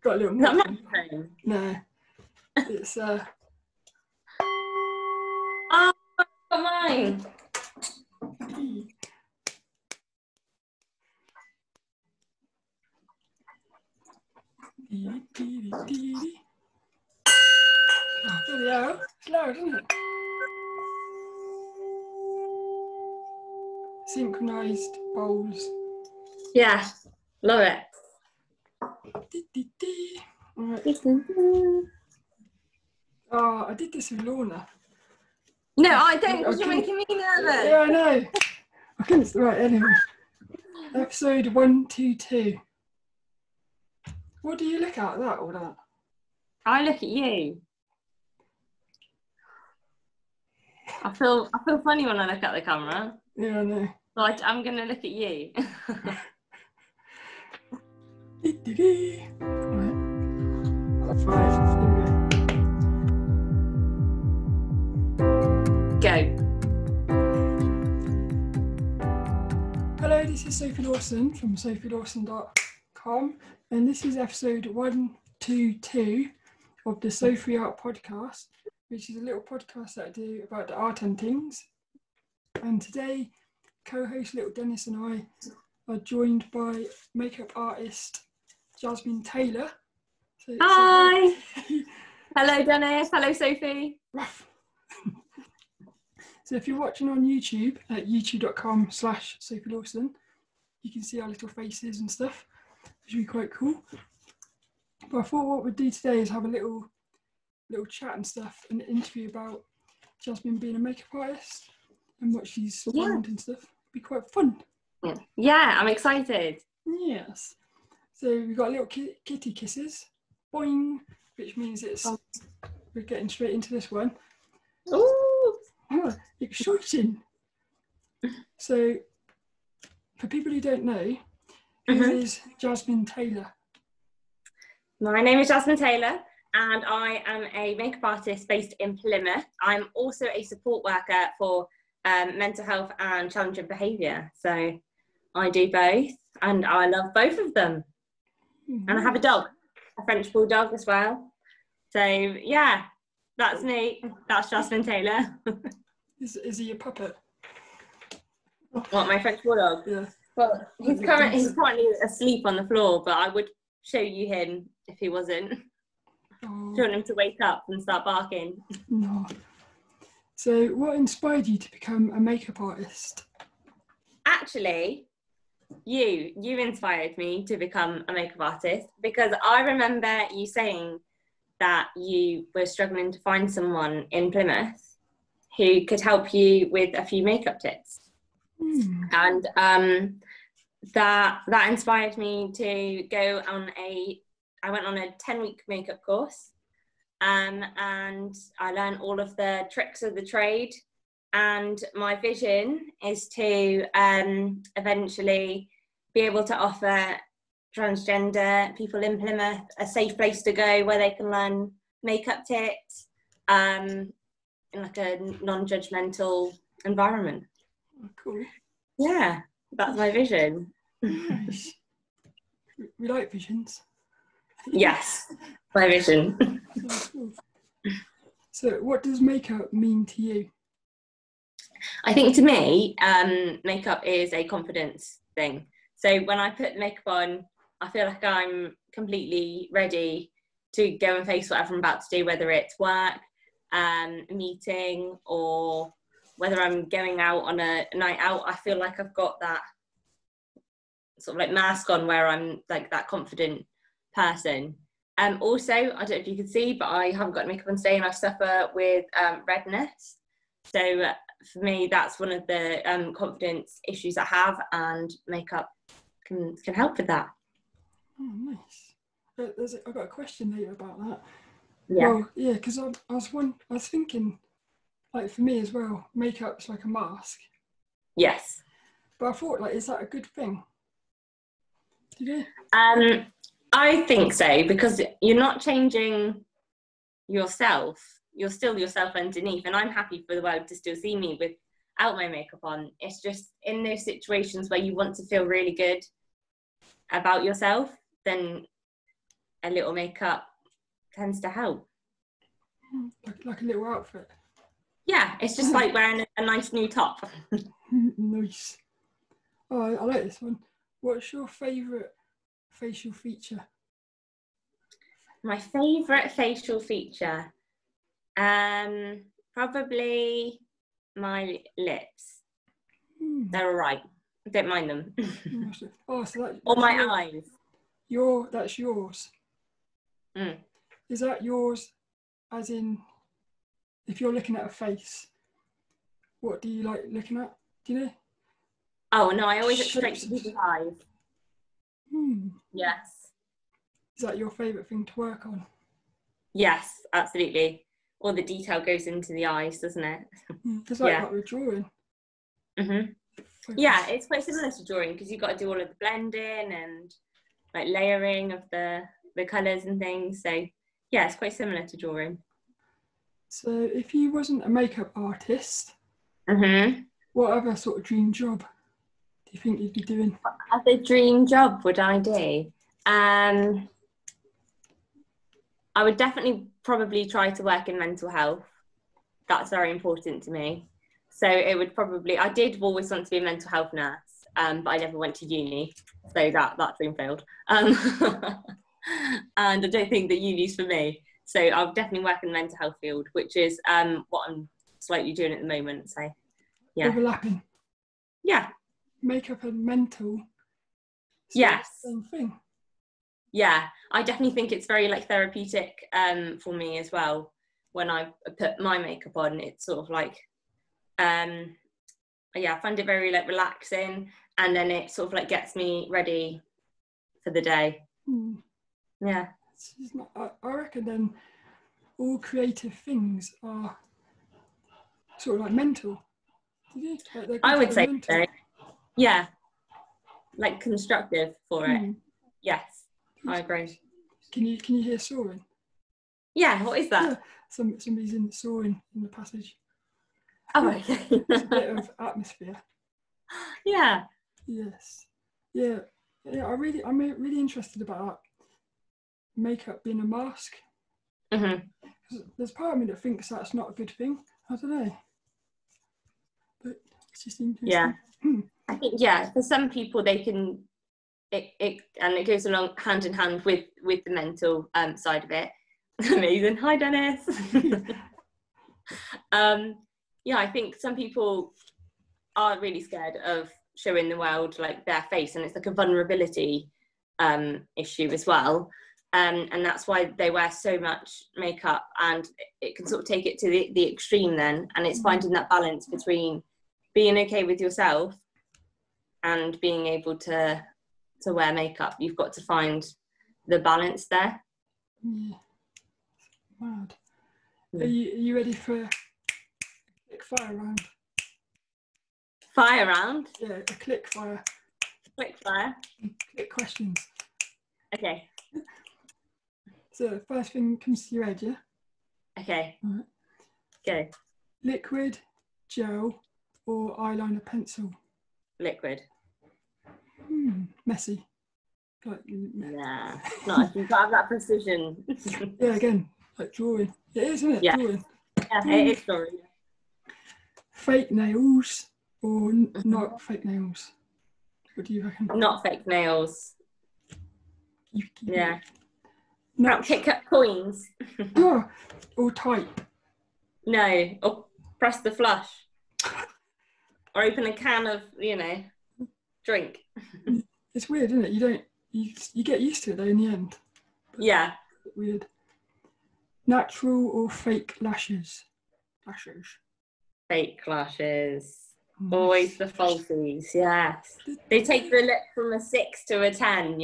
Got a little microphone. No. It's Oh, got mine. Oh, there we are. It's loud, isn't it? Synchronised bowls. Yeah, love it. Right. Oh, I did this with Lorna. No, I don't, because you're making me nervous. Yeah, I know. I couldn't. Right, anyway. Episode 122. What do you look at, that or that? I look at you. I feel funny when I look at the camera. Yeah, I know. But I'm going to look at you. Right, Go. hello, this is Sophie Lawson from sophielawson.com, and this is episode 122 of the Sophie Art Podcast, which is a little podcast that I do about the art and things. And today, co-host lilDENNiS and I are joined by makeup artist Jasmine Taylor. Hi! Hello, Dennis. Hello, Sophie. So if you're watching on YouTube at youtube.com/SophieLawson, you can see our little faces and stuff, which would be quite cool. But I thought what we'd do today is have a little chat and stuff, an interview about Jasmine being a makeup artist and what she's learned and stuff. It'd be quite fun. Yeah, I'm excited. Yes. So we've got little kitty kisses. Boing, which means we're getting straight into this one. Ooh! Oh, exciting. So, for people who don't know, who is Jasmine Taylor? My name is Jasmine Taylor, and I am a makeup artist based in Plymouth. I'm also a support worker for mental health and challenging behaviour. So I do both, and I love both of them. And I have a dog, a French bulldog as well. So yeah, that's me. That's Jasmine Taylor. Is he a puppet? What, my French bulldog? Yeah. Well, he's currently asleep on the floor, but I would show you him if he wasn't. Oh. Do you want him to wake up and start barking? No. So what inspired you to become a makeup artist? Actually, you inspired me to become a makeup artist, because I remember you saying that you were struggling to find someone in Plymouth who could help you with a few makeup tips. And that inspired me to go on I went on a 10-week makeup course, and I learned all of the tricks of the trade. And my vision is to eventually be able to offer transgender people in Plymouth a safe place to go where they can learn makeup tips in like a non-judgmental environment. Oh, cool. Yeah, that's my vision. Nice. We like visions. Yes, my vision. Oh, cool. So what does makeup mean to you? I think to me, makeup is a confidence thing. So when I put makeup on, I feel like I'm completely ready to go and face whatever I'm about to do, whether it's work, meeting, or whether I'm going out on a night out. I feel like I've got that sort of like mask on where I'm like that confident person. Also, I don't know if you can see, but I haven't got makeup on today and I suffer with redness. So for me, that's one of the confidence issues I have, and makeup can help with that. Oh, nice. I've got a question later about that. Yeah. Well, yeah, because I was thinking, like for me as well, makeup's like a mask. Yes. But I thought, like, is that a good thing? Did you? I think so, because you're not changing yourself. You're still yourself underneath, and I'm happy for the world to still see me without my makeup on. It's just in those situations where you want to feel really good about yourself, then a little makeup tends to help. Like a little outfit. Yeah, it's just like wearing a nice new top. Nice. Oh, I like this one. What's your favourite facial feature? My favourite facial feature? Probably my lips. They're all right. I don't mind them. Oh, so that's or my eyes. That's yours. Mm. Is that yours as in, if you're looking at a face, what do you like looking at? Do you know? Oh, no, I always look straight to people's eyes. Yes. Is that your favourite thing to work on? Yes, absolutely. All the detail goes into the eyes, doesn't it? It's like that with drawing. Yeah, it's quite similar to drawing because you've got to do all of the blending and like layering of the colours and things. So yeah, it's quite similar to drawing. So if you wasn't a makeup artist, what other sort of dream job do you think you'd be doing? What other dream job would I do? I would definitely probably try to work in mental health. That's very important to me. So it would probably, I did always want to be a mental health nurse, but I never went to uni, so that dream failed. And I don't think that uni's for me. So I'll definitely work in the mental health field, which is what I'm slightly doing at the moment. So yeah. Overlapping. Yeah. Makeup and mental. Yes. Same thing. Yeah, I definitely think it's very like therapeutic for me as well. When I put my makeup on, it's sort of like, yeah, I find it very like relaxing, and then it sort of like gets me ready for the day. Yeah. I reckon then all creative things are sort of like mental. Like I would say so. Yeah, like constructive for it. Yes, I agree. Can you hear sawing? Yeah, what is that? Yeah, somebody's sawing in the passage. Oh, okay. It's a bit of atmosphere. Yeah. Yes. Yeah. I'm really interested about makeup being a mask. There's part of me that thinks that's not a good thing. I don't know. But it's just interesting. Yeah. I think, yeah, for some people they can, it goes along hand in hand with the mental side of it. Amazing. Hi, Dennis. Yeah, I think some people are really scared of showing the world like their face, and it's like a vulnerability issue as well. And that's why they wear so much makeup, and it can sort of take it to the extreme then. And it's finding that balance between being okay with yourself and being able to wear makeup. You've got to find the balance there. Yeah. Mad. Are you ready for a click fire round? Fire round? Yeah, a click fire. Click fire. Click questions. Okay. So the first thing comes to your head, yeah? Okay. All right. Go. Liquid, gel, or eyeliner pencil? Liquid. Messy. Nah, not if you've got to have that precision. Yeah, again, like drawing. It is, isn't it? Yeah. Drawing. Yeah, it is drawing. Fake nails or not fake nails? What do you reckon? Not fake nails. Yeah. Not pick up coins. Or type. No, or press the flush. Or open a can of, drink. It's weird, isn't it? You get used to it though in the end. Yeah. Weird. Natural or fake lashes? Fake lashes. Always the falsies, yes. They take the lip from a 6 to a 10,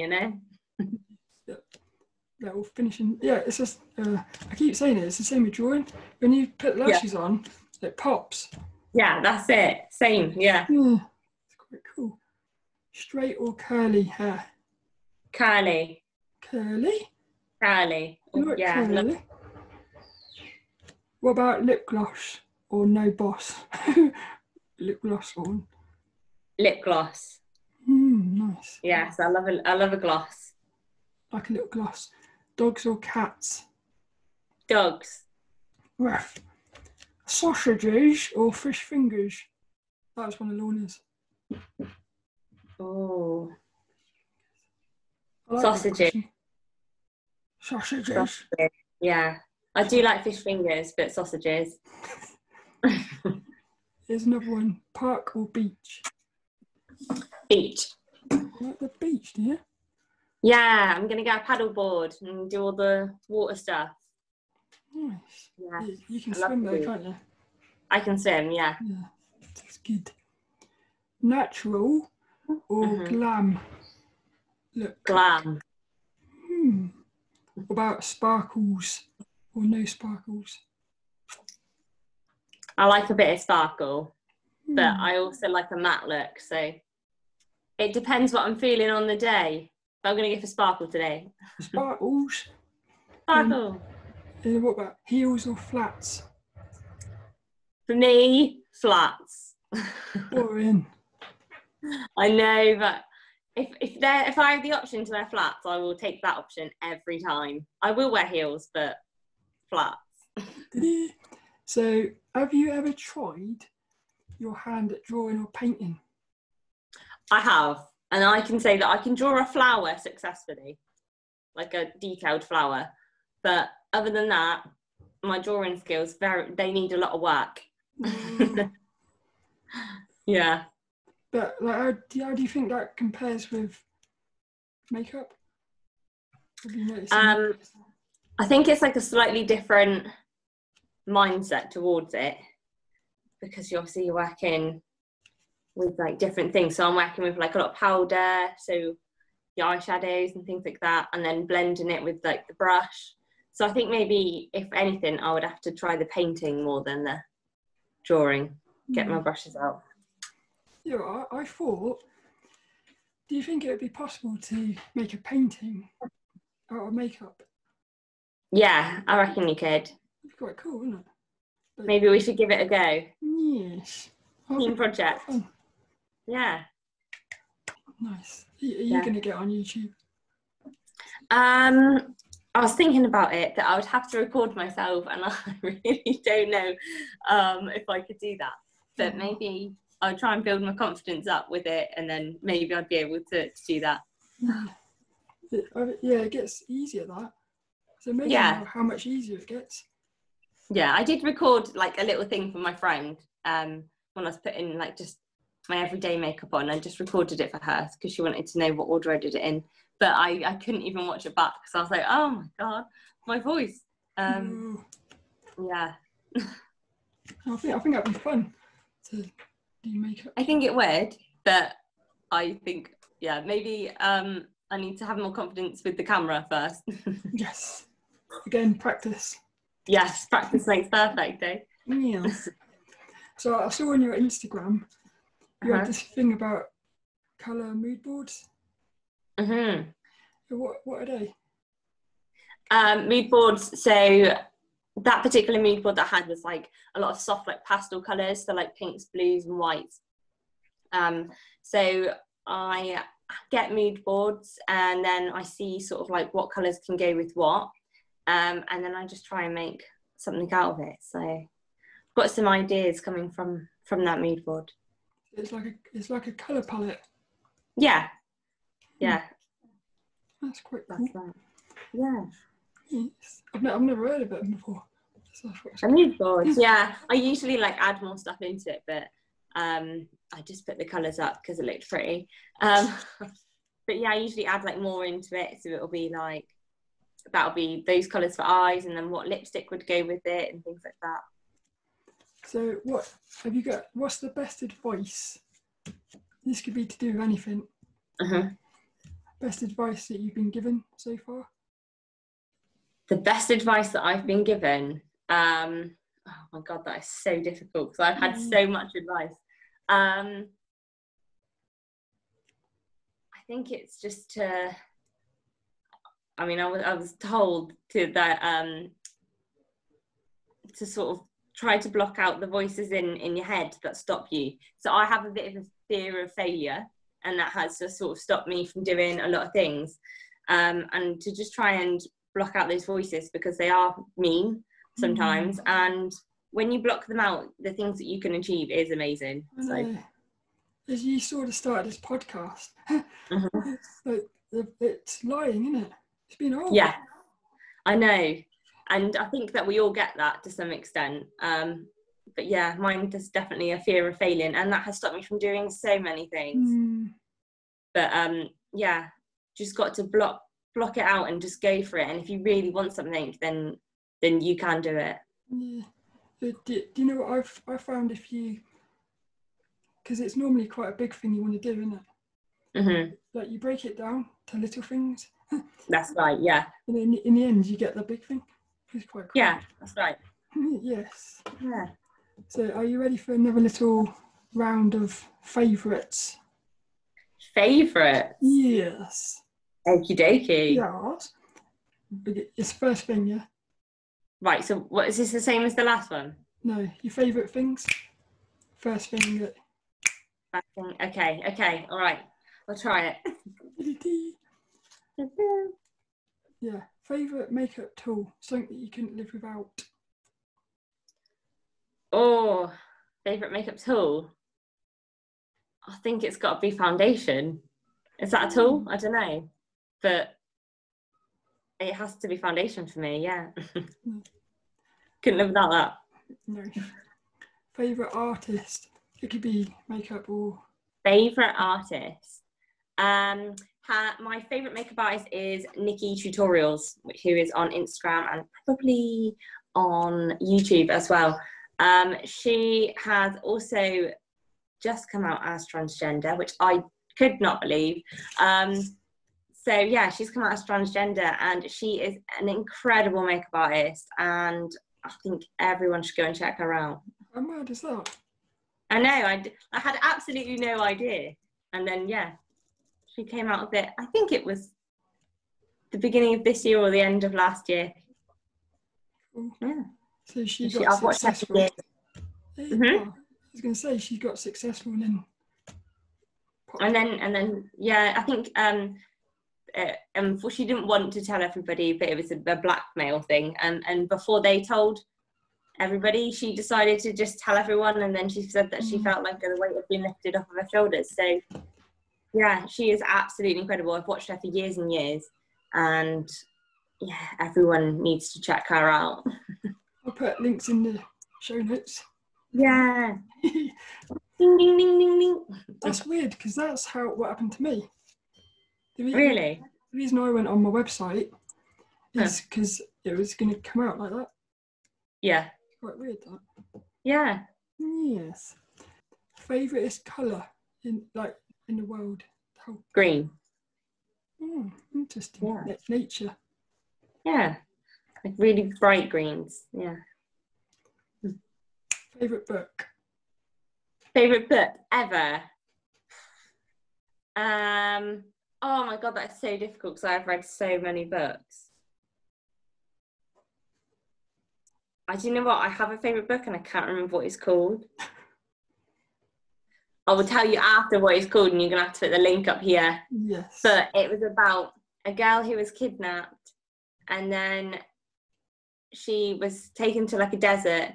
They're all finishing. Yeah, it's just, I keep saying it, it's the same with drawing. When you put lashes on, it pops. Yeah, that's it. Same, yeah. It's quite cool. Straight or curly hair? Curly. Curly? Curly. Yeah. Curly. What about lip gloss or no boss? Lip gloss on. Lip gloss. Nice. Yes, I love a gloss. Like a little gloss. Dogs or cats? Dogs. Ref. Sausages or fish fingers? That was one of Lorna's. Oh. Like Sausages. Sausages. Yeah. I do like fish fingers, but sausages. Here's another one. Park or beach? Beach. You like the beach, do you? Yeah, I'm going to get a paddleboard and do all the water stuff. Nice. Yeah. You can swim though, can't you? I can swim, yeah. Yeah, that's good. Natural or glam? Look. Glam. What about sparkles or no sparkles? I like a bit of sparkle, but I also like a matte look, so it depends what I'm feeling on the day. But I'm going to go for sparkle today. Sparkles. Sparkle. And what about heels or flats? For me, flats. Boring. I know, but if I have the option to wear flats, I will take that option every time. I will wear heels, but flats. So, have you ever tried your hand at drawing or painting? I have, and I can say that I can draw a flower successfully, like a detailed flower. But other than that, my drawing skills they need a lot of work. Yeah. But like, how do you think that compares with makeup? Have you noticed? I think it's like a slightly different mindset towards it, because you're working with like different things. So I'm working with like a lot of powder, so the eyeshadows and things like that, and then blending it with like the brush. So I think maybe if anything, I would have to try the painting more than the drawing. Get my brushes out. Yeah, I thought, do you think it would be possible to make a painting out of makeup? Yeah, I reckon you could. It'd be quite cool, wouldn't it? But maybe we should give it a go. yes. Team project. Yeah. Nice. Are you going to get on YouTube? I was thinking about it, that I would have to record myself, and I really don't know if I could do that. But maybe I'll try and build my confidence up with it, and then maybe I'd be able to do that. Yeah, it gets easier, that. So maybe how much easier it gets. Yeah, I did record like a little thing for my friend when I was putting like just my everyday makeup on. I just recorded it for her because she wanted to know what order I did it in. But I couldn't even watch it back because I was like, oh my God, my voice. Yeah. I think that'd be fun to do makeup. I think it would, but I think, yeah, maybe I need to have more confidence with the camera first. Yes. Again, practice. Yes, practice makes perfect, eh? Yes. So I saw on your Instagram, you had this thing about colour mood boards. What are they? Mood boards, so that particular mood board that I had was like a lot of soft like pastel colours, so like pinks, blues and whites. So I get mood boards and then I see sort of like what colours can go with what, and then I just try and make something out of it. So I've got some ideas coming from that mood board. It's like a colour palette. Yeah. Yeah. That's quite cool. That's right. Yeah. Yes. I've never heard of it before. A mood board. Yeah. I usually like add more stuff into it, but I just put the colours up because it looked pretty. But yeah, I usually add like more into it, so it'll be like that'll be those colours for eyes, and then what lipstick would go with it, and things like that. So what have you got? What's the best advice? This could be to do with anything. Best advice that you've been given so far? The best advice that I've been given. Oh my God, that is so difficult because I've had so much advice. I think it's just to. I mean, I was told to sort of try to block out the voices in your head that stop you. So I have a bit of a fear of failure, and that has just sort of stopped me from doing a lot of things. And to just try and block out those voices, because they are mean sometimes. And when you block them out, the things that you can achieve is amazing. So as you sort of started this podcast, Mhm. it's lying, isn't it? It's been horrible. Yeah, I know. And I think that we all get that to some extent. But yeah, mine is definitely a fear of failing, and that has stopped me from doing so many things. But yeah, just got to block it out and just go for it. And if you really want something, then you can do it. Yeah. Do you know what I found? If you, because it's normally quite a big thing you want to do, isn't it? Mm-hmm. Like you break it down to little things. That's right. Yeah. And then in the end, you get the big thing. It's quite cool. Yeah, that's right. Yes. Yeah. So, are you ready for another little round of favourites? Favourites? Yes. Okie dokie. Yes. It's first thing, yeah? Right, so what, is this the same as the last one? No, your favourite things? First thing that... Okay, all right. I'll try it. Yeah, favourite makeup tool, something that you couldn't live without. Oh, favourite makeup tool? I think it's got to be foundation. Is that a tool? I don't know. But it has to be foundation for me, yeah. Couldn't live without that. No. Favourite artist? It could be makeup or... Favourite artist? My favourite makeup artist is Nikki Tutorials, who is on Instagram and probably on YouTube as well. She has also just come out as transgender, which I could not believe. So yeah, she's come out as transgender, and she is an incredible makeup artist, and I think everyone should go and check her out. How mad is that? I know, I had absolutely no idea. And then, yeah, she came out of it, I think it was the beginning of this year or the end of last year. Cool. Yeah. So I've watched successful. Mm-hmm. I was going to say she got successful and then... And then, yeah, I think she didn't want to tell everybody, but it was a blackmail thing. And before they told everybody, she decided to just tell everyone, and then she said that she felt like the weight had been lifted off of her shoulders. So yeah, she is absolutely incredible. I've watched her for years and years, and yeah, everyone needs to check her out. I'll put links in the show notes. Yeah. Ding, ding, ding, ding, ding. That's weird, because that's what happened to me. Really? The reason I went on my website is because it was going to come out like that. Yeah. Quite weird, that. Yeah. Yes. Favourite colour in the world? Green. Interesting. Yeah. Nature. Yeah. Like really bright greens. Yeah. Favourite book? Favourite book ever? Oh my god, that's so difficult because I've read so many books. Do you know what? I have a favourite book and I can't remember what it's called. I will tell you after what it's called, and you're going to have to put the link up here. Yes. But it was about a girl who was kidnapped, and then she was taken to like a desert,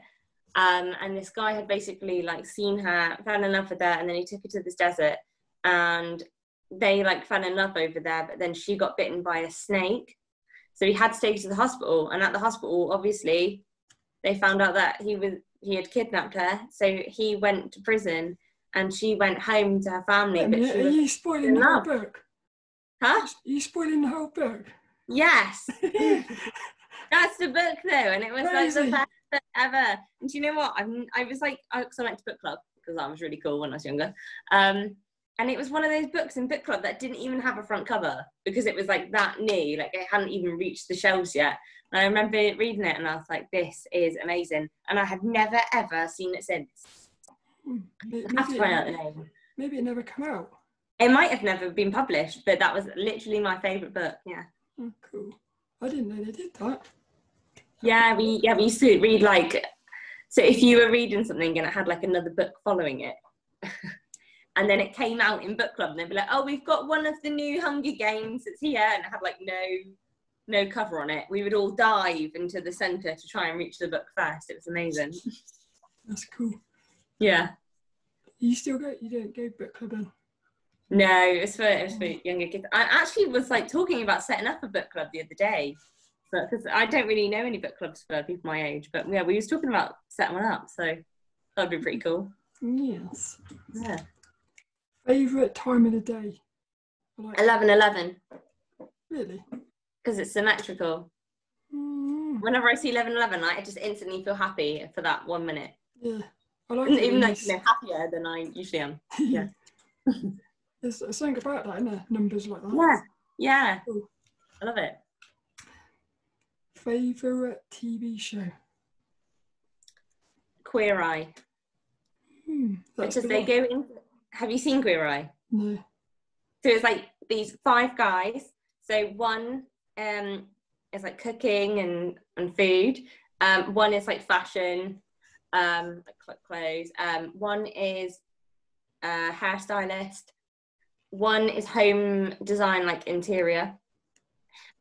and this guy had basically like seen her, fell in love with her, and then he took her to this desert, and they like fell in love over there, but then she got bitten by a snake. So he had to take her to the hospital, and at the hospital, obviously, they found out that he had kidnapped her. So he went to prison, and she went home to her family. Are you spoiling the whole book? Huh? Are you spoiling the whole book? Yes. That's the book though, and it was Crazy. like the best book ever. And do you know what? I was like, because I went to book club, because I was really cool when I was younger. And it was one of those books in book club that didn't even have a front cover, because it was like that new, like it hadn't even reached the shelves yet. And I remember reading it and I was like, this is amazing. And I have never ever seen it since. I have to find out the name. Maybe it never came out. It might have never been published, but that was literally my favourite book. Yeah. Oh, cool. I didn't know they did that. Yeah, we used to read like, so if you were reading something and it had like another book following it, and then it came out in book club, and they'd be like, oh, we've got one of the new Hunger Games, it's here, and it had like no no cover on it, we would all dive into the centre to try and reach the book first. It was amazing. That's cool. Yeah. You don't go book club then? No, it was for younger kids. I actually was like talking about setting up a book club the other day, because I don't really know any book clubs for people my age. But yeah, we was talking about setting one up, so that'd be pretty cool. Yes. Yeah. Favourite time of the day? 11:11. Really? Because it's symmetrical. Whenever I see 11:11, I just instantly feel happy for that 1 minute. Yeah. I like it. Even though happier than I usually am. Yeah. There's something about that, isn't there? Numbers like that. Yeah. Yeah. Cool. I love it. Favourite TV show? Queer Eye. Because they go in. Have you seen Queer Eye? No. So it's like these 5 guys. So one is like cooking and food. One is like fashion, like clothes. One is a hairstylist. One is home design, like interior,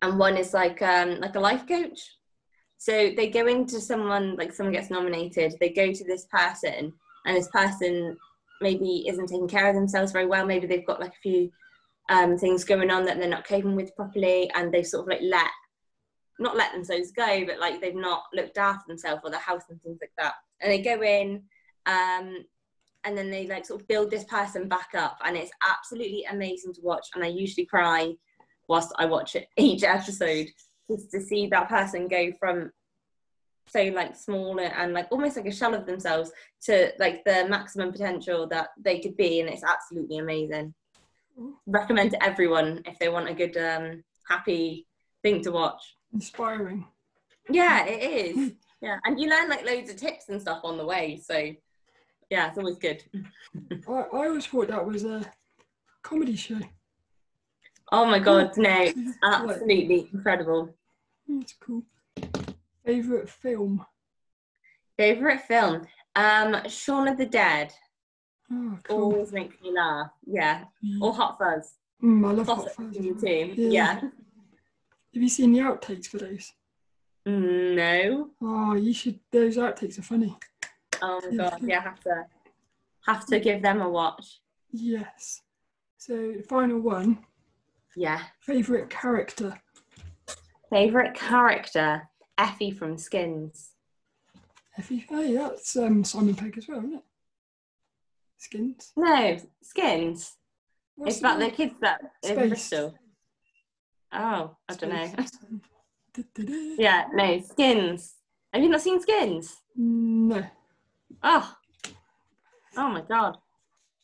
and one is like a life coach. So they go into someone gets nominated. They go to this person, and this person maybe isn't taking care of themselves very well. Maybe they've got like a few things going on that they're not coping with properly, and they've sort of like not let themselves go, but like they've not looked after themselves or their house and things like that. And they go in, and then they like sort of build this person back up, and it's absolutely amazing to watch. And I usually cry whilst I watch it, each episode, just to see that person go from so like small and like almost like a shell of themselves to like the maximum potential that they could be. And it's absolutely amazing. Recommend to everyone if they want a good happy thing to watch. Inspiring. Yeah, it is. Yeah, and you learn like loads of tips and stuff on the way, so yeah, it's always good. I always thought that was a comedy show. Oh my god, no, absolutely incredible. That's cool. Favourite film? Favourite film? Shaun of the Dead. Oh, cool. Always makes me laugh. Yeah. Or Hot Fuzz. I love Hot Fuzz. Too. Yeah. Have you seen the outtakes for those? No. Oh, you should. Those outtakes are funny. Oh my god, yeah, have to give them a watch. Yes. So the final one. Yeah. Favourite character? Favourite character? Effie from Skins. Effie? Oh yeah, that's Simon Pegg as well, isn't it? Skins? No, Skins. It's about the kids that live in Space. Bristol. Oh, I don't know. Da-da-da. Yeah, no, Skins. Have you not seen Skins? No. Oh my god.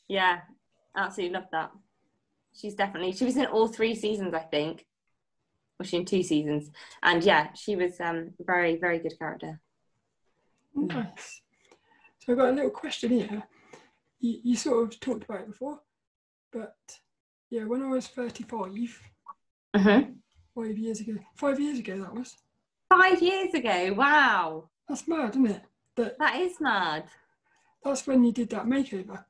Yeah, absolutely love that. She was in all 3 seasons, I think. Or she in 2 seasons. And yeah, she was very, very good character. Nice. So I've got a little question here. You sort of talked about it before, but yeah, when I was 35, 5 years ago. 5 years ago that was. 5 years ago, wow. That's mad, isn't it? That is mad. That's when you did that makeover.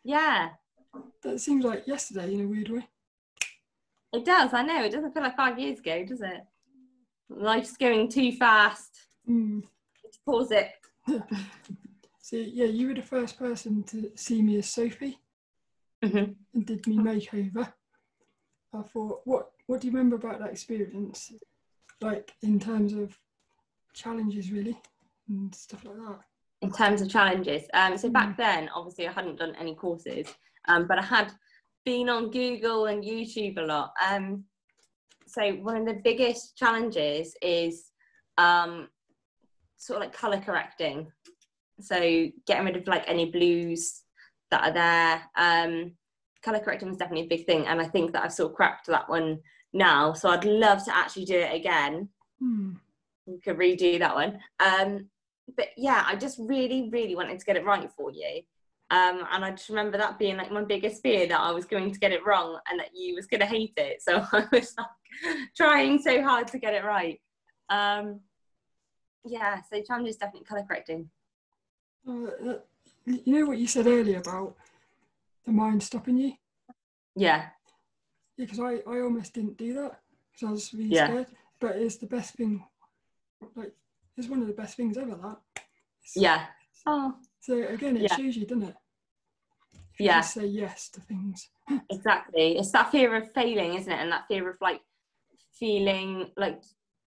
Yeah. That seems like yesterday in a weird way. It does, I know. It doesn't feel like 5 years ago, does it? Life's going too fast. Let's pause it. So yeah, you were the first person to see me as Sophie and did me makeover. I thought, what do you remember about that experience? Like in terms of challenges really and stuff like that. In terms of challenges. So back then, obviously I hadn't done any courses, but I had been on Google and YouTube a lot. So one of the biggest challenges is sort of like colour correcting. So getting rid of like any blues that are there. Colour correcting is definitely a big thing, and I think that I've sort of cracked that one now. So I'd love to actually do it again. We could redo that one. But yeah, I just really, really wanted to get it right for you. And I just remember that being like my biggest fear, that I was going to get it wrong and that you was going to hate it. So I was like trying so hard to get it right. Yeah, so challenge is definitely colour correcting. You know what you said earlier about the mind stopping you? Yeah. Yeah, because I almost didn't do that because I was really scared. but it's the best thing. Like, it's one of the best things ever. Yeah. Oh. So again, it shows you, doesn't it? If you just say yes to things. Exactly. It's that fear of failing, isn't it? And that fear of like feeling like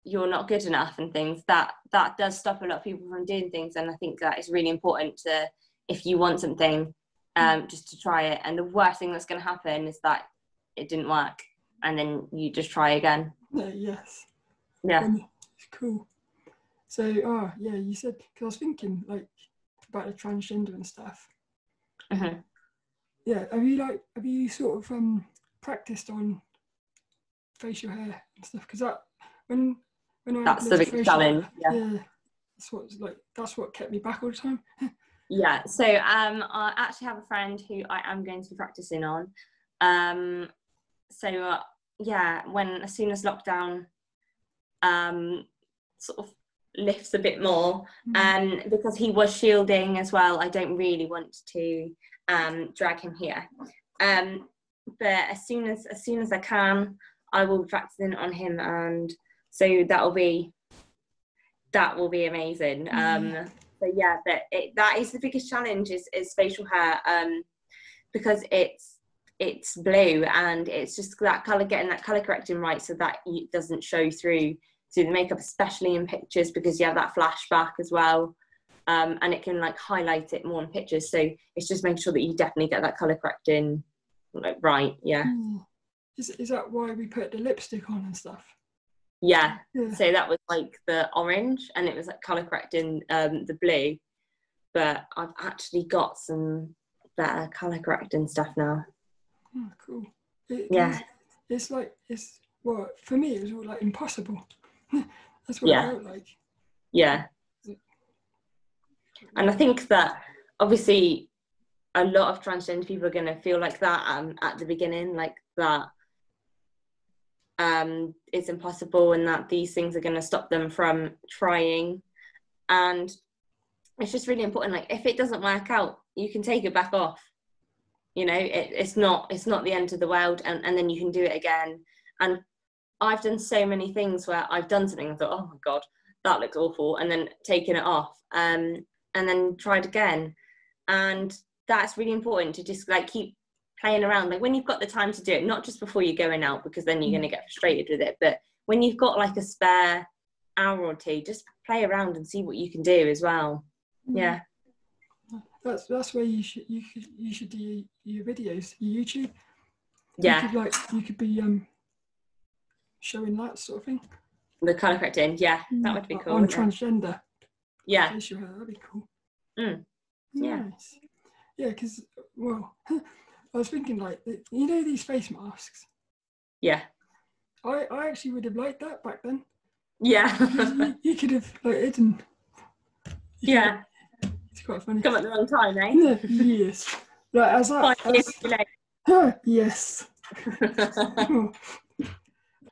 you're not good enough and things. That does stop a lot of people from doing things. And I think that is really important to, if you want something, just to try it. And the worst thing that's going to happen is that it didn't work, and then you just try again. Yes. Yeah. It's cool. So, you said, because I was thinking like about the transgender and stuff. Mm-hmm. Yeah, have you sort of practiced on facial hair and stuff? Because when I that's the big challenge. Yeah, that's what kept me back all the time. Yeah. So I actually have a friend who I am going to be practicing on. As soon as lockdown sort of lifts a bit more, and because he was shielding as well, I don't really want to drag him here, but as soon as I can, I will be practicing on him, and so that will be amazing. But that is the biggest challenge is facial hair, because it's blue, and it's just that colour, getting that colour correcting right so that it doesn't show through to the makeup, especially in pictures, because you have that flashback as well, and it can like highlight it more in pictures. So it's just making sure that you definitely get that colour correcting right. Yeah. Is that why we put the lipstick on and stuff? Yeah. So that was like the orange, and it was like colour correcting the blue, but I've actually got some better colour correcting stuff now. Oh, cool. It's for me, it was all like impossible. That's what it felt like. Yeah. And I think that obviously a lot of transgender people are going to feel like that at the beginning, like that it's impossible, and that these things are going to stop them from trying. And it's just really important, like if it doesn't work out, you can take it back off. You know, it's not the end of the world, and then you can do it again. And I've done so many things where I've done something and thought, oh my God, that looks awful, and then taken it off, and then tried again. And that's really important, to just like keep playing around, like when you've got the time to do it, not just before you're going out, because then you're going to get frustrated with it, but when you've got like a spare hour or two, just play around and see what you can do as well. Yeah. That's where you should do your videos, your YouTube. Yeah. You could be showing that sort of thing. The colour correcting, that would be cool. On transgender. Yeah. Facial hair, that'd be cool. Yeah. Nice. Yeah, because, I was thinking like, you know these face masks? Yeah. I actually would have liked that back then. Yeah. you could have like hidden. Yeah. It's quite funny. Come at the wrong time, eh? Yes. Like, yes.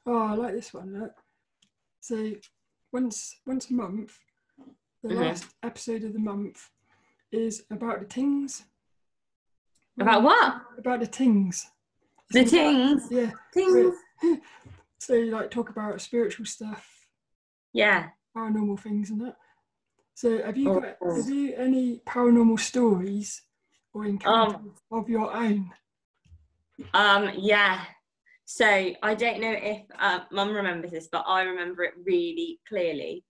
I like this one. Look. So once a month, the last episode of the month is about the tings. About what? About the tings. The tings? Yeah. Tings. So you like talk about spiritual stuff. Yeah. Paranormal things and that. So have you any paranormal stories or encounters of your own? Yeah. So I don't know if Mum remembers this, but I remember it really clearly.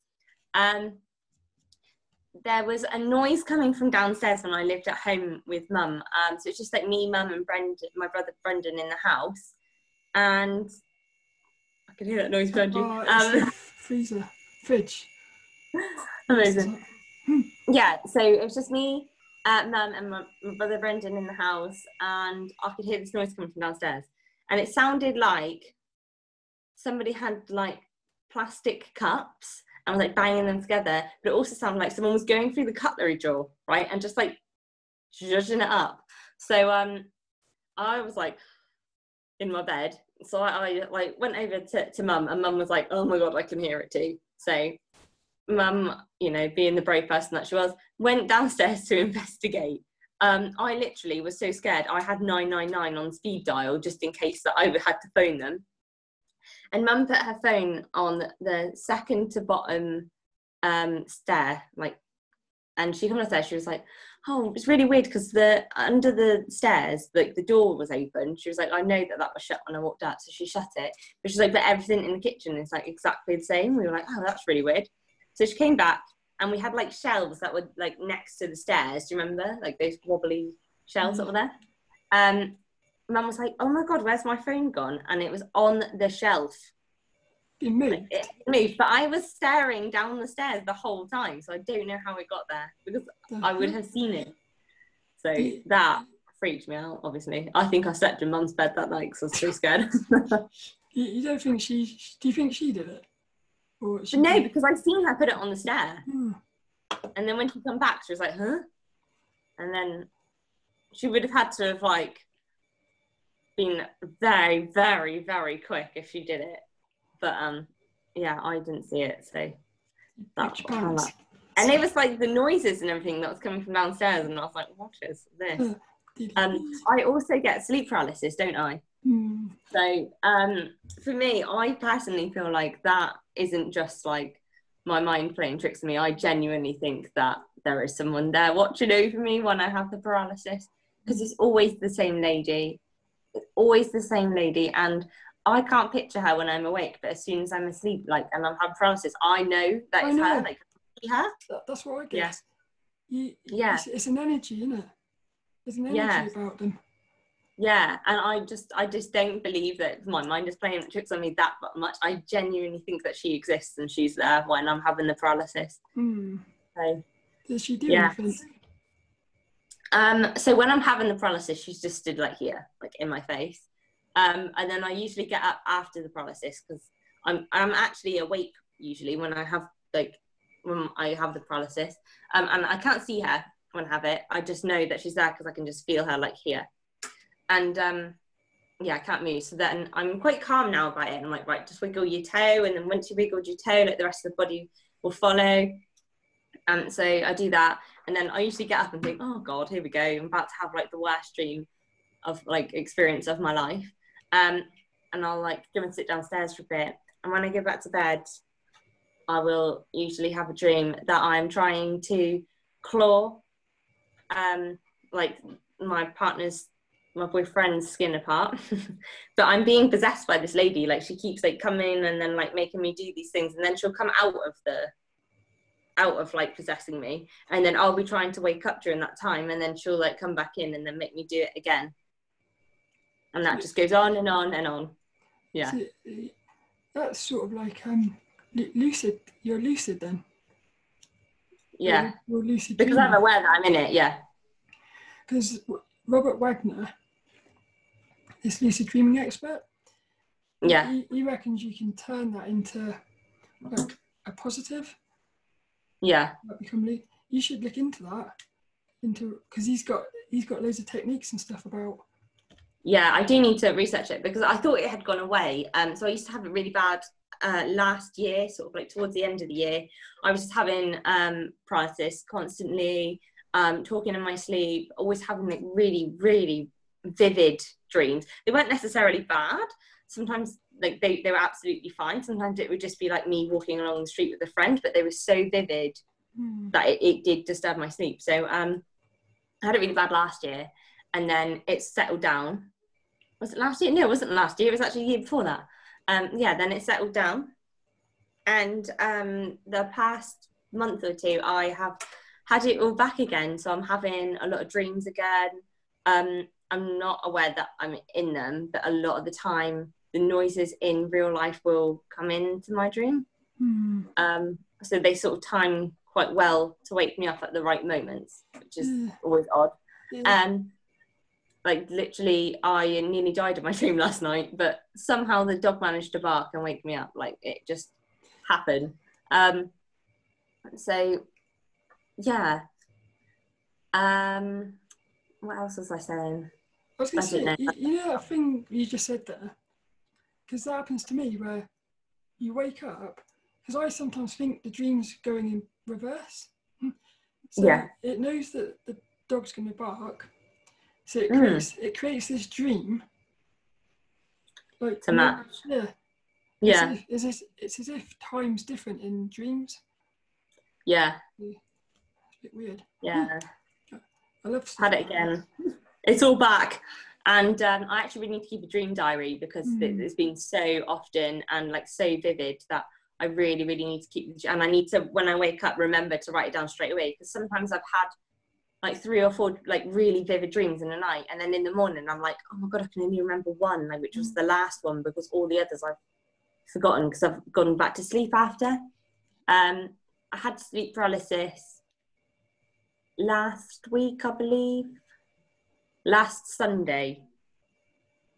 There was a noise coming from downstairs when I lived at home with Mum. So it's just like me, Mum, and Brendan, my brother Brendan, in the house, and I can hear that noise behind you. It's the fridge. Amazing. Yeah, so it was just me, Mum, and my brother Brendan in the house, and I could hear this noise coming from downstairs, and it sounded like somebody had like plastic cups and was like banging them together, but it also sounded like someone was going through the cutlery drawer, right, and just like zhuzhing it up. So I was like in my bed, so I like went over to Mum, and Mum was like, oh my God, I can hear it too. So Mum, being the brave person that she was, went downstairs to investigate. I literally was so scared. I had 999 on speed dial just in case that I had to phone them. And Mum put her phone on the second to bottom stair, like, and she came upstairs. She was like, "Oh, it's really weird because the under the stairs, like the door was open." She was like, "I know that was shut when I walked out," so she shut it. But she's like, "But everything in the kitchen is like exactly the same." We were like, "Oh, that's really weird." So she came back, and we had like shelves that were like next to the stairs. Do you remember, like those wobbly shelves that were there? Mum was like, "Oh my God, where's my phone gone?" And it was on the shelf. It moved. Like, it moved, but I was staring down the stairs the whole time, so I don't know how it got there because I would have seen it. So that freaked me out. Obviously, I think I slept in Mum's bed that night because I was so scared. You don't think she? Do you think she did it? Or she No, did? because I've seen her put it on the stair, Hmm. and then when she come back, she was like, "Huh?" And then she would have had to have like been very, very, very quick if she did it. But yeah, I didn't see it, so that's that. And it was like the noises and everything that was coming from downstairs, and I was like, "What is this?" I also get sleep paralysis, don't I? So for me, I personally feel like that isn't just like my mind playing tricks on me. I genuinely think that there is someone there watching over me when I have the paralysis, because it's always the same lady. It's always the same lady, and I can't picture her when I'm awake, but as soon as I'm asleep, like, and I'm having paralysis, I know that it's her. Like, I see her. That's what I guess. Yeah. It's an energy, isn't it? There's an energy about them. Yeah, and I just don't believe that my mind is playing tricks on me that much. I genuinely think that she exists and she's there when I'm having the paralysis. So, does she do anything? So when I'm having the paralysis, she's just stood like here, like in my face. And then I usually get up after the paralysis because I'm actually awake usually when I have the paralysis. And I can't see her when I have it. I just know that she's there because I can just feel her like here. And yeah, I can't move. So then I'm quite calm now about it. And I'm like, right, just wiggle your toe. And then once you wiggled your toe, like the rest of the body will follow. And so I do that. And then I usually get up and think, oh God, here we go. I'm about to have like the worst dream of like experience of my life. And I'll like go and sit downstairs for a bit. And when I go back to bed, I will usually have a dream that I'm trying to claw like my boyfriend's skin apart. But I'm being possessed by this lady. Like she keeps like coming and then like making me do these things, and then she'll come out of like possessing me, and then I'll be trying to wake up during that time, and then she'll like come back in and then make me do it again, and that just goes on and on and on. Yeah, so that's sort of like lucid. You're lucid then. Yeah, you're lucid because dreaming. I'm aware that I'm in it. Yeah, because Robert Wagner, this lucid dreaming expert, he reckons you can turn that into like a positive. Yeah, you should look into that, because he's got loads of techniques and stuff about. Yeah, I do need to research it because I thought it had gone away. So I used to have it really bad last year, sort of like towards the end of the year. I was just having paralysis constantly, talking in my sleep, always having like really, really vivid dreams. They weren't necessarily bad. Sometimes like they were absolutely fine. Sometimes it would just be like me walking along the street with a friend, but they were so vivid that it did disturb my sleep. So I had it really bad last year, and then it settled down. Was it last year? No, it wasn't last year. It was actually the year before that. Yeah, then it settled down. And the past month or two, I have had it all back again. So I'm having a lot of dreams again. I'm not aware that I'm in them, but a lot of the time, the noises in real life will come into my dream. So they sort of time quite well to wake me up at the right moments, which is always odd. Like literally I nearly died in my dream last night, but somehow the dog managed to bark and wake me up. Like it just happened. So yeah. What else was I saying? I was going to say, you know that thing you just said there? Because that happens to me where you wake up, because I sometimes think the dream's going in reverse. So it knows that the dog's going to bark. So it creates this dream, like to match. Yeah, Yeah. It's as if time's different in dreams. Yeah. It's a bit weird. Yeah. I love Had it again. It's all back. And I actually really need to keep a dream diary because it's been so often and like so vivid that I really, really need to keep, and I need to, when I wake up, remember to write it down straight away, because sometimes I've had like 3 or 4 like really vivid dreams in the night, and then in the morning I'm like, oh my god, I can only remember one, like, which was the last one, because all the others I've forgotten because I've gone back to sleep after. I had sleep paralysis last week, I believe. Last Sunday,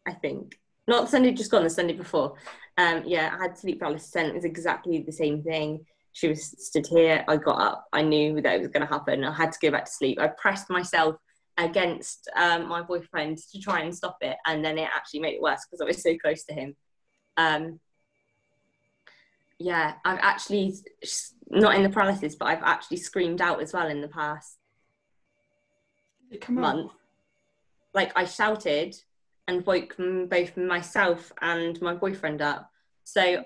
I think. Not the Sunday just gone, the Sunday before. Yeah, I had sleep paralysis and it was exactly the same thing. She was stood here, I got up, I knew that it was going to happen. I had to go back to sleep. I pressed myself against my boyfriend to try and stop it, and then it actually made it worse because I was so close to him. Yeah, I've actually, not in the paralysis, but I've actually screamed out as well in the past month. Like, I shouted and woke both myself and my boyfriend up. So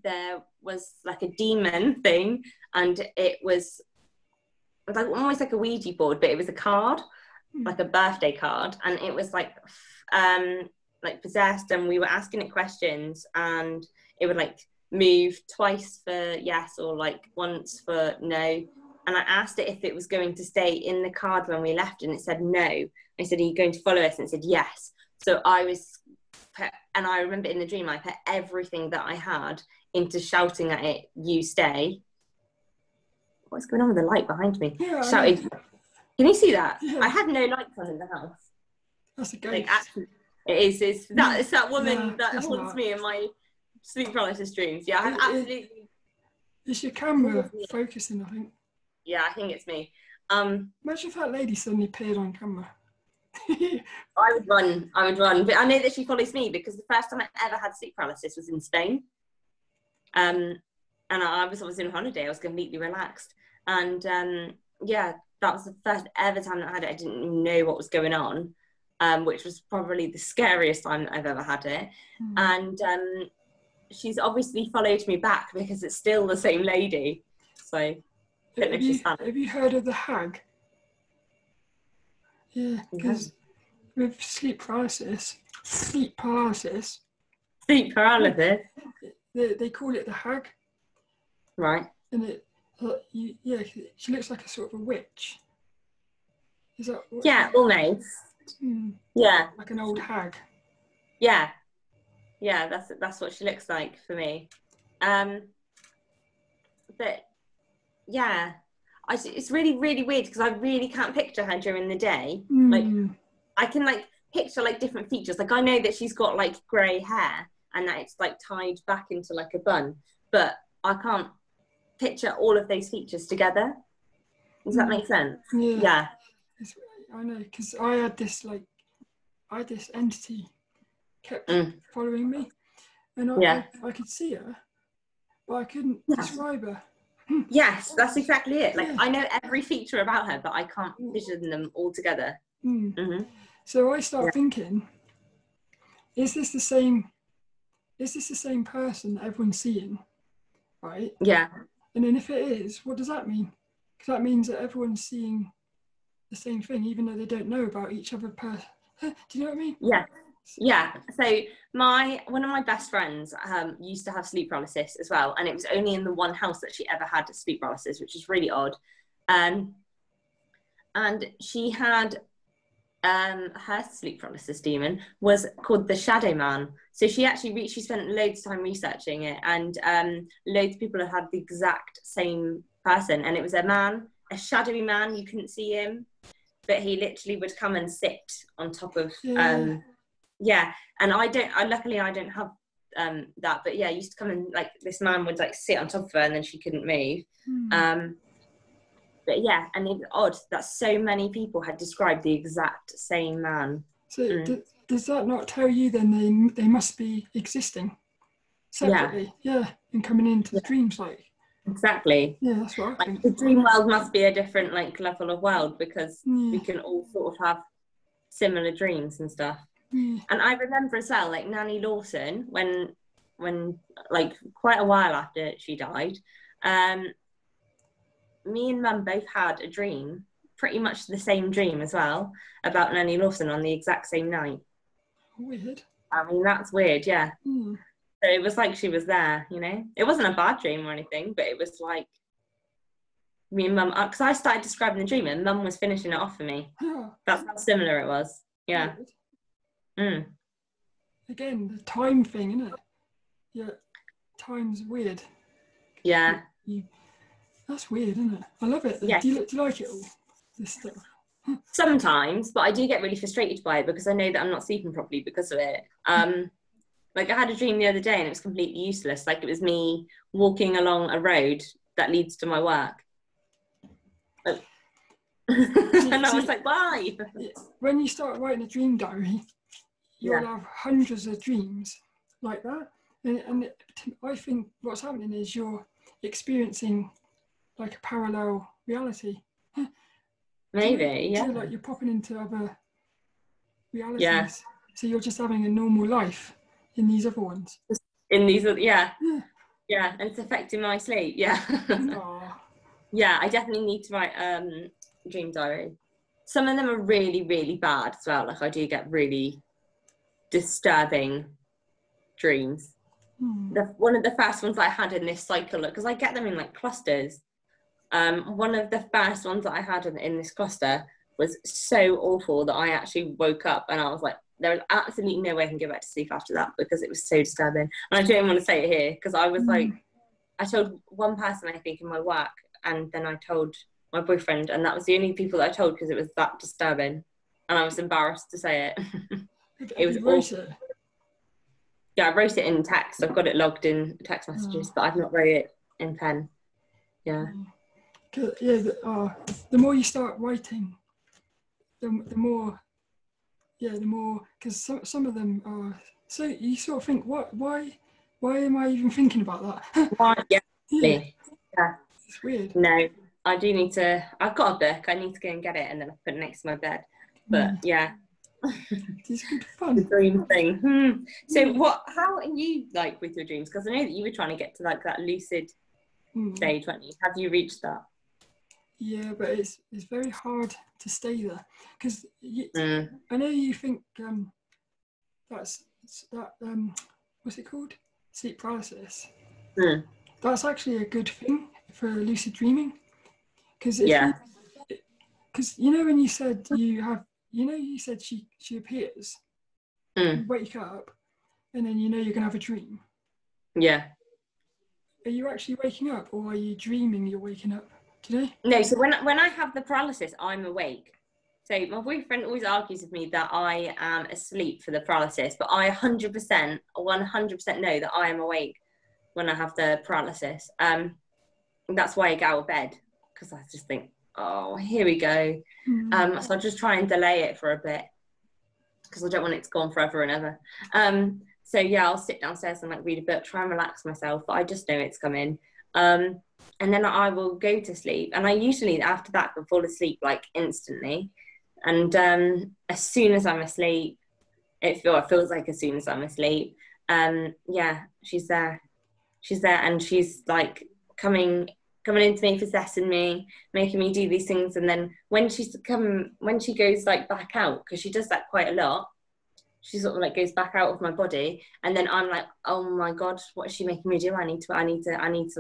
there was like a demon thing, and it was like almost like a Ouija board, but it was a card, like a birthday card, and it was like possessed, and we were asking it questions, and it would like move twice for yes or like once for no. And I asked it if it was going to stay in the card when we left, and it said no. I said, are you going to follow us? And it said yes. So I was, and I remember in the dream, I put everything that I had into shouting at it, you stay. What's going on with the light behind me? Yeah, shouted. Can you see that? Yeah. I had no lights on in the house. That's a ghost. Like, actually, it's that woman that haunts me in my sleep paralysis dreams. Yeah, I have absolutely. It's your camera focusing, I think. Yeah, I think it's me. Imagine if that lady suddenly appeared on camera. I would run, but I know that she follows me because the first time I ever had sleep paralysis was in Spain. And I was obviously on holiday, I was completely relaxed. And yeah, that was the first ever time that I had it. I didn't know what was going on, which was probably the scariest time that I've ever had it. And she's obviously followed me back because it's still the same lady. So have you heard of the Hag? Yeah, because with sleep paralysis, they call it the Hag. Right. And she looks like a sort of a witch. Is that what? Yeah, almost. Yeah. Like an old hag. Yeah. Yeah, that's what she looks like for me. But yeah, it's really, really weird because I really can't picture her during the day. Like, I can like picture like different features. Like, I know that she's got like grey hair and that it's like tied back into like a bun, but I can't picture all of those features together. Does that make sense? Yeah. I know, because I had this entity kept following me, and I could see her, but I couldn't describe her. Yes, that's exactly it. Like, I know every feature about her, but I can't vision them all together. So I start thinking, is this the same person that everyone's seeing, right? Yeah. And then if it is, what does that mean? Because that means that everyone's seeing the same thing, even though they don't know about each other. Do you know what I mean? Yeah. Yeah. So one of my best friends used to have sleep paralysis as well, and it was only in the one house that she ever had sleep paralysis, which is really odd. And she had her sleep paralysis demon was called the Shadow Man. So she actually she spent loads of time researching it, and loads of people have had the exact same person, and it was a man, a shadowy man. You couldn't see him, but he literally would come and sit on top of and luckily I don't have that, but yeah, used to come and like this man would like sit on top of her and then she couldn't move. But yeah, and it's odd that so many people had described the exact same man. So does that not tell you then they must be existing separately? Yeah, and coming into the dreams, like. Exactly. Yeah, that's what I think. The dream world must be a different like level of world because we can all sort of have similar dreams and stuff. And I remember as well, like Nanny Lawson, when when like quite a while after she died, me and Mum both had a dream, pretty much the same dream as well, about Nanny Lawson on the exact same night. Weird. I mean, that's weird, yeah. Hmm. So it was like she was there, you know. It wasn't a bad dream or anything, but it was like me and Mum, because I started describing the dream and Mum was finishing it off for me. Yeah. That's how similar it was. Yeah. Weird. Again, the time thing, isn't it? Yeah, time's weird. Yeah. That's weird, isn't it? I love it. Yeah. Do you like it all? This stuff. Sometimes, but I do get really frustrated by it because I know that I'm not sleeping properly because of it. Like I had a dream the other day and it was completely useless. Like it was me walking along a road that leads to my work. And I was like, why? When you start writing a dream diary, you'll Yeah. have hundreds of dreams like that. And I think what's happening is you're experiencing like a parallel reality. Maybe, yeah. Like you're popping into other realities. Yeah. So you're just having a normal life in these other ones. In these, yeah. Yeah, and it's affecting my sleep, yeah. Yeah, I definitely need to write dream diary. Some of them are really, really bad as well. Like I do get really disturbing dreams. One of the first ones I had in this cycle, because I get them in like clusters. One of the first ones that I had in this cluster was so awful that I actually woke up and I was like, there was absolutely no way I can go back to sleep after that because it was so disturbing. And I don't even want to say it here because I was like, I told one person, I think, in my work, and then I told my boyfriend, and that was the only people that I told because it was that disturbing. And I was embarrassed to say it. It was awful. Yeah, I wrote it in text. I've got it logged in text messages, but I've not wrote it in pen. Yeah. Yeah, the more you start writing, the more, because some of them are, so you sort of think, why am I even thinking about that? Why? Yeah. It's weird. No, I do need to, I've got a book, I need to go and get it and then I put it next to my bed. But yeah. It's good fun. The dream thing. So how are you like with your dreams? Because I know that you were trying to get to like that lucid stage, weren't you? Have you reached that? Yeah, but it's very hard to stay there because I know you think what's it called? Sleep paralysis. That's actually a good thing for lucid dreaming because because you know when you said you said she appears, you wake up, and then you're gonna have a dream. Yeah. Are you actually waking up, or are you dreaming you're waking up? Do you know? No. So when I have the paralysis, I'm awake. So my boyfriend always argues with me that I am asleep for the paralysis, but I 100% know that I am awake when I have the paralysis. That's why I get out of bed because I just think, oh, here we go. So I'll just try and delay it for a bit because I don't want it to go on forever and ever. So yeah, I'll sit downstairs and like read a book, try and relax myself, but I just know it's coming. And then I will go to sleep. And I usually after that can fall asleep like instantly. And as soon as I'm asleep, it feels like as soon as I'm asleep, yeah, she's there. She's there and she's like coming into me, possessing me, making me do these things. And then when she goes like back out, because she does that quite a lot, she sort of like goes back out of my body, and then I'm like, oh my god, what is she making me do? I need to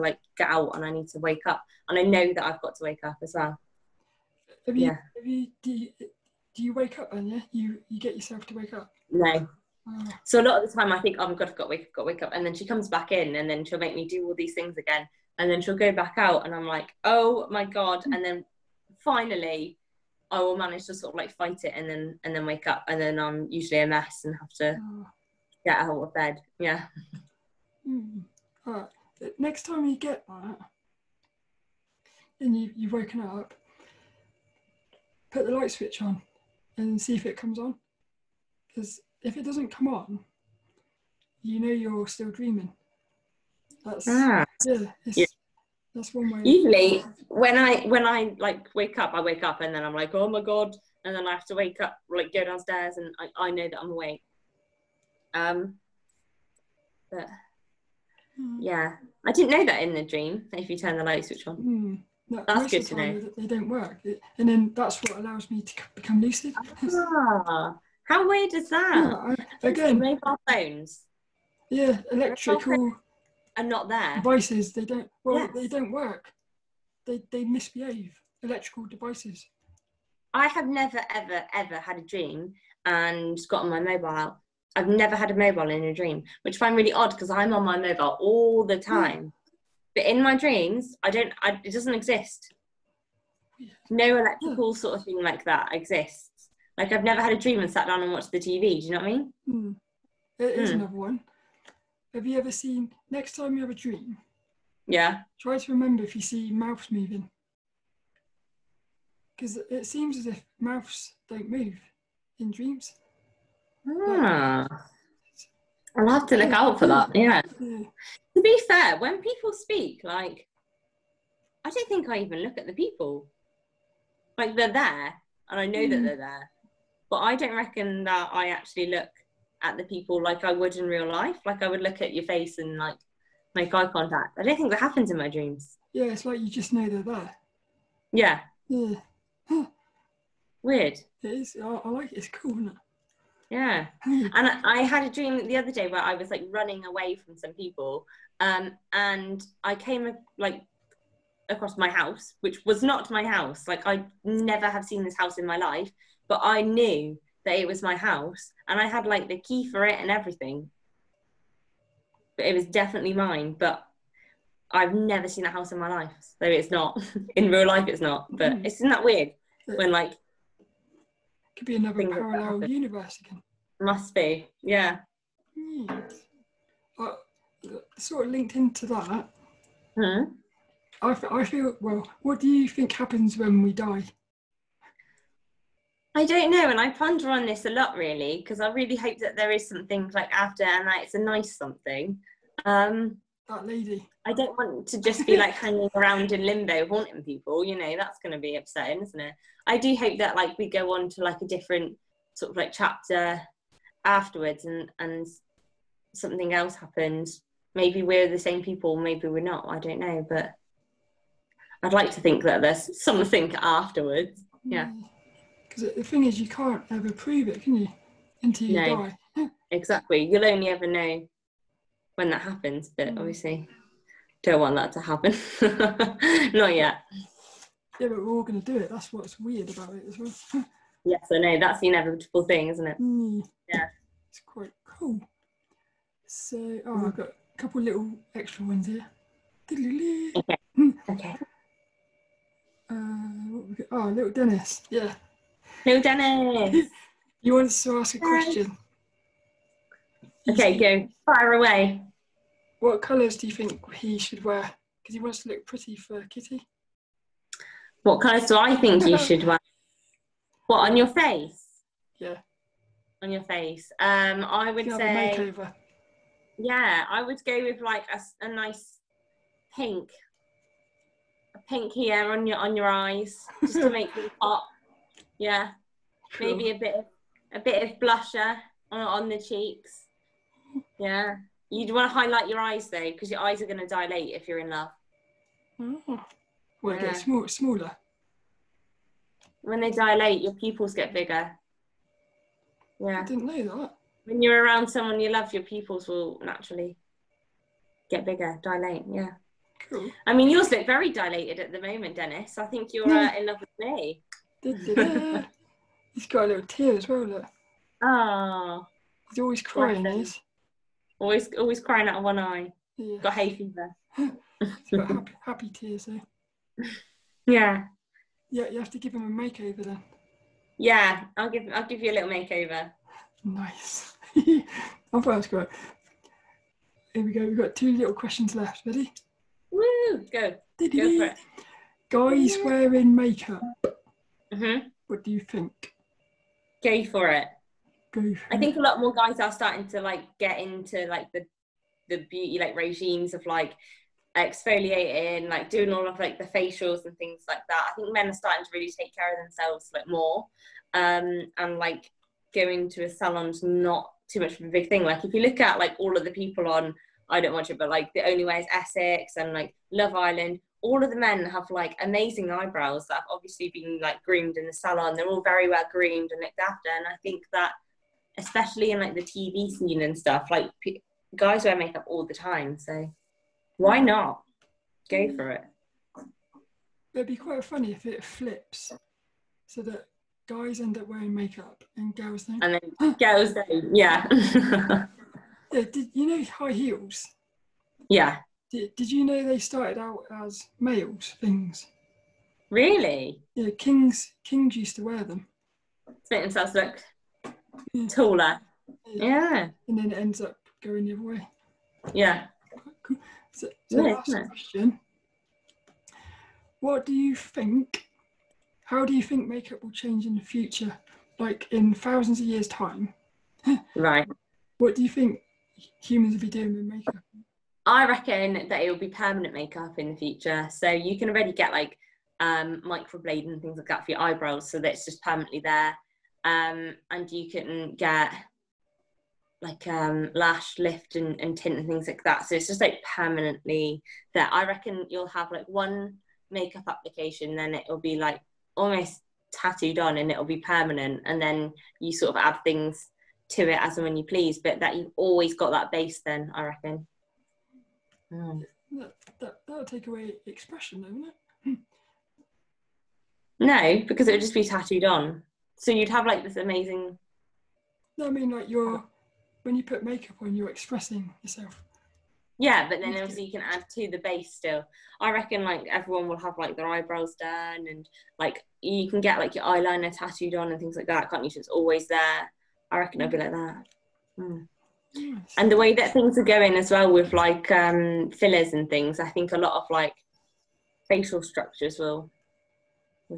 like get out and I need to wake up, and I know that I've got to wake up as well. Do you wake up and you get yourself to wake up? No. So a lot of the time I think, oh my god, I've got to wake up, and then she comes back in and then she'll make me do all these things again, and then she'll go back out and I'm like, oh my god, and then finally I will manage to sort of like fight it and then wake up, and then I'm usually a mess and have to get out of bed. Yeah. Alright. Next time you get that and you've woken up, put the light switch on and see if it comes on, because if it doesn't come on, you're still dreaming. That's that's one way. Usually when I like wake up and then I'm like, oh my god, and then I have to wake up, like go downstairs, and I know that I'm awake. But Yeah, I didn't know that in the dream, if you turn the light switch on. No, That's good to know. They don't work, and then that's what allows me to become lucid. How weird is that? Again, mobile phones. Yeah, electrical are not there. Devices. They don't. Well, they don't work. They misbehave. Electrical devices. I have never ever had a dream and gotten my mobile out. I've never had a mobile in a dream, which I find really odd because I'm on my mobile all the time. But in my dreams, it doesn't exist. No electrical sort of thing like that exists. Like I've never had a dream and sat down and watched the TV. Do you know what I mean? Here's another one. Have you ever seen, next time you have a dream, try to remember if you see mouths moving. Because it seems as if mouths don't move in dreams. I'll have to look out for that, To be fair, when people speak, like, I don't think I even look at the people. Like, they're there, and I know that they're there. But I don't reckon that I actually look at the people like I would in real life. Like, I would look at your face and, like, make eye contact. I don't think that happens in my dreams. Yeah, it's like you just know they're there. Yeah. Yeah. Weird. It is. I like it. It's cool, isn't it? Yeah. And I had a dream the other day where I was like running away from some people, and I came like across my house, which was not my house. Like I never have seen this house in my life, but I knew that it was my house, and I had like the key for it and everything. But it was definitely mine. But I've never seen a house in my life, so it's not in real life. It's not. But isn't that weird? When like. Could be another parallel universe again. Must be, yeah. Sort of linked into that. I feel, well, what do you think happens when we die? I don't know, and I ponder on this a lot, really, because I really hope that there is something like after, and that it's a nice something. That lady. I don't want to just be like hanging around in limbo haunting people, you know, that's going to be upsetting, isn't it? I do hope that like we go on to like a different sort of like chapter afterwards and something else happens. Maybe we're the same people, maybe we're not, I don't know, but I'd like to think that there's something afterwards. Yeah. Because the thing is, you can't ever prove it, can you? Until you die. Exactly. You'll only ever know when that happens, but obviously don't want that to happen. Not yet. Yeah, but we're all going to do it. That's what's weird about it as well. Yes, I know. That's the inevitable thing, isn't it? Yeah. It's quite cool. So, I've got a couple little extra ones here. Okay. What we got? Oh, lilDENNiS. Yeah. lilDENNiS. You want us to ask a question? Okay, go. Fire away. What colours do you think he should wear? Because he wants to look pretty for Kitty. What colours do I think you should wear? What, on your face? Yeah. On your face. I would say... Have a makeover. Yeah, I would go with like a nice pink. A pink here on your eyes, just to make them pop. Yeah. Cool. Maybe a bit of blusher on the cheeks. Yeah. You'd want to highlight your eyes though, because your eyes are going to dilate if you're in love. Oh. Well, get smaller. When they dilate, your pupils get bigger. Yeah. I didn't know that. When you're around someone you love, your pupils will naturally get bigger, dilate. Yeah. Cool. I mean, yours look very dilated at the moment, Dennis. I think you're in love with me. He's got a little tear as well, look. Oh. He's always crying, yes. Always crying out of one eye. Yeah. Got hay fever. He's got happy tears though. Yeah. Yeah, you have to give him a makeover then. Yeah, I'll give you a little makeover. Nice. I thought that was great. Here we go. We've got 2 little questions left. Ready? Woo! Go. Go for it. Guys wearing makeup. What do you think? Go for it. I think a lot more guys are starting to like get into like the beauty like regimes of like exfoliating, like doing all of like the facials and things like that. I think men are starting to really take care of themselves like more, and like going to a salon's not too much of a big thing. Like if you look at like all of the people on I don't watch it, but like The Only Way is Essex and like Love Island, all of the men have like amazing eyebrows that have obviously been like groomed in the salon. They're all very well groomed and looked after. And I think that, especially in like the TV scene and stuff, like guys wear makeup all the time. So why not go for it? It'd be quite funny if it flips, so that guys end up wearing makeup and girls don't. And then girls don't, yeah. Yeah, did you know high heels? Yeah. Did you know they started out as males things? Really? Yeah, kings used to wear them. To make themselves look taller. Yeah. And then it ends up going the other way. Yeah. Cool. So Yeah, last question. What do you think, how do you think makeup will change in the future? Like in thousands of years' time? Right. What do you think humans will be doing with makeup? I reckon that it will be permanent makeup in the future. So you can already get like microblading and things like that for your eyebrows, so that it's just permanently there. And you can get like lash lift and tint and things like that. So it's just like permanently there. I reckon you'll have like one makeup application, then it will be like almost tattooed on and it'll be permanent, and then you sort of add things to it as and when you please, but that you've always got that base then, I reckon. That'll take away expression, though, wouldn't it? No, because it would just be tattooed on. So you'd have like this amazing... No, I mean like when you put makeup on, you're expressing yourself. Yeah, but then obviously you can add to the base still. I reckon like everyone will have like their eyebrows done, and like you can get like your eyeliner tattooed on and things like that, can't you? So it's always there. I reckon it'll be like that. Nice. And the way that things are going as well with like fillers and things, I think a lot of like facial structures will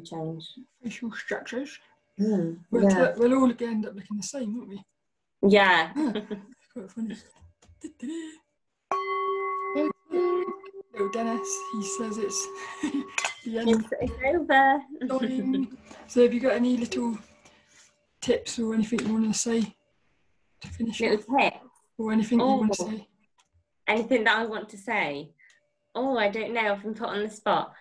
change. Facial structures? We'll all end up looking the same, won't we? Yeah. Quite funny. lilDENNiS, he says it's the end. It's over. So have you got any little tips or anything you want to say to finish little tips? Or anything you want to say? Anything that I want to say? Oh, I don't know. I've been put on the spot.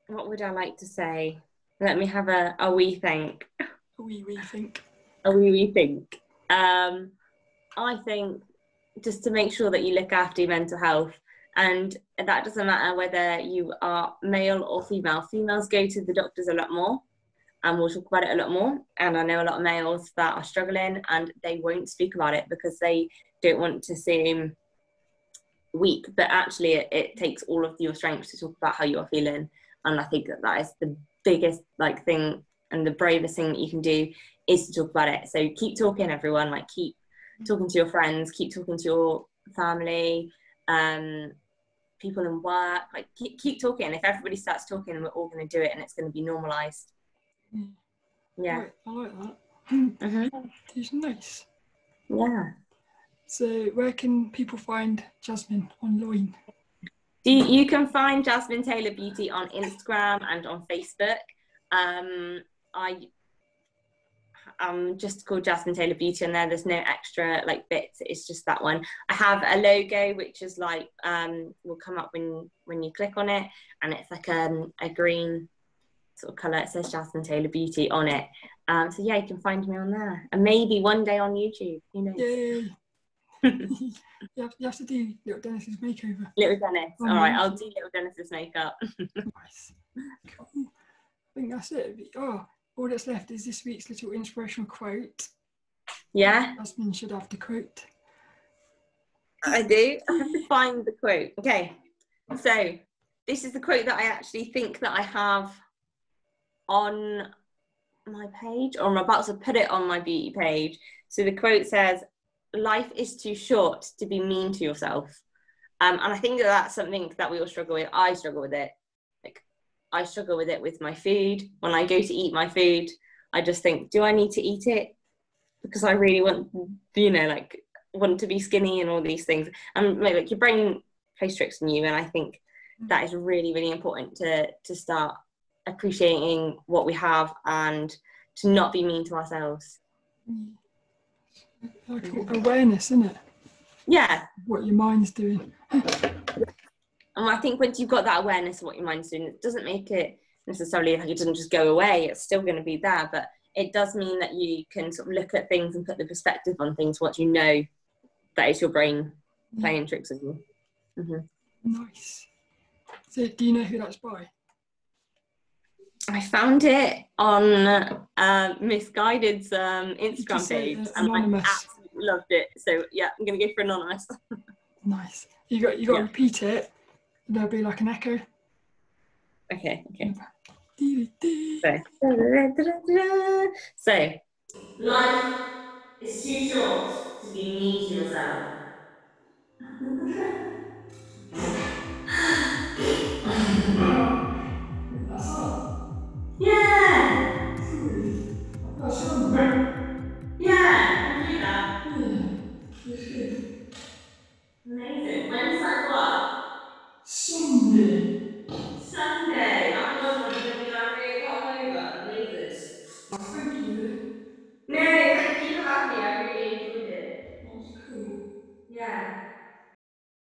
What would I like to say? Let me have a wee think. A wee think. A wee think. I think just to make sure that you look after your mental health, and that doesn't matter whether you are male or female. Females go to the doctors a lot more, and we'll talk about it a lot more. And I know a lot of males that are struggling and they won't speak about it because they don't want to seem weak, but actually it takes all of your strength to talk about how you're feeling. And I think that is the biggest like thing and the bravest thing that you can do is to talk about it. So keep talking, everyone. Like keep talking to your friends, keep talking to your family, people in work. Like keep talking. If everybody starts talking, we're all going to do it, and it's going to be normalised. Yeah, I like that. It's nice. Yeah. So where can people find Jasmine online? You can find Jasmine Taylor Beauty on Instagram and on Facebook. I'm just called Jasmine Taylor Beauty on there. There's no extra like bits. It's just that one. I have a logo which is like will come up when you click on it, and it's like a green sort of colour. It says Jasmine Taylor Beauty on it. So yeah, you can find me on there, and maybe one day on YouTube. Who knows? Yay! you have to do lilDENNiS' makeover. lilDENNiS. All right, I'll do lilDENNiS' makeup. Nice. Cool. I think that's it. All that's left is this week's little inspirational quote. Yeah. Jasmine should have the quote. I do. I have to find the quote. Okay. So this is the quote that I actually think that I have on my page, or I'm about to put it on my beauty page. So the quote says, "Life is too short to be mean to yourself." And I think that that's something that we all struggle with. I struggle with it. Like, I struggle with it with my food. When I go to eat my food, I just think, do I need to eat it? Because I really want, like, want to be skinny and all these things. And like your brain plays tricks on you. And I think that is really, really important to start appreciating what we have and to not be mean to ourselves. Like awareness, isn't it? Yeah. what your mind's doing. And I think once you've got that awareness of what your mind's doing, it doesn't make it necessarily like it doesn't just go away. It's still going to be there, but it does mean that you can sort of look at things and put the perspective on things once you know that it's your brain playing tricks with you. Nice. So do you know who that's by? I found it on Misguided's Instagram page, and I absolutely loved it. So yeah, I'm going to go for anonymous. Nice. You got to repeat it. There'll be like an echo. Okay. So, life is too short to be mean to yourself. That's all. Yeah! That's fun. Yeah, I can do that. Yeah, that's good. Amazing. When does that go up? Sunday. Sunday. Oh my god, Roger, you're going to be like really hungover. Amazing. I think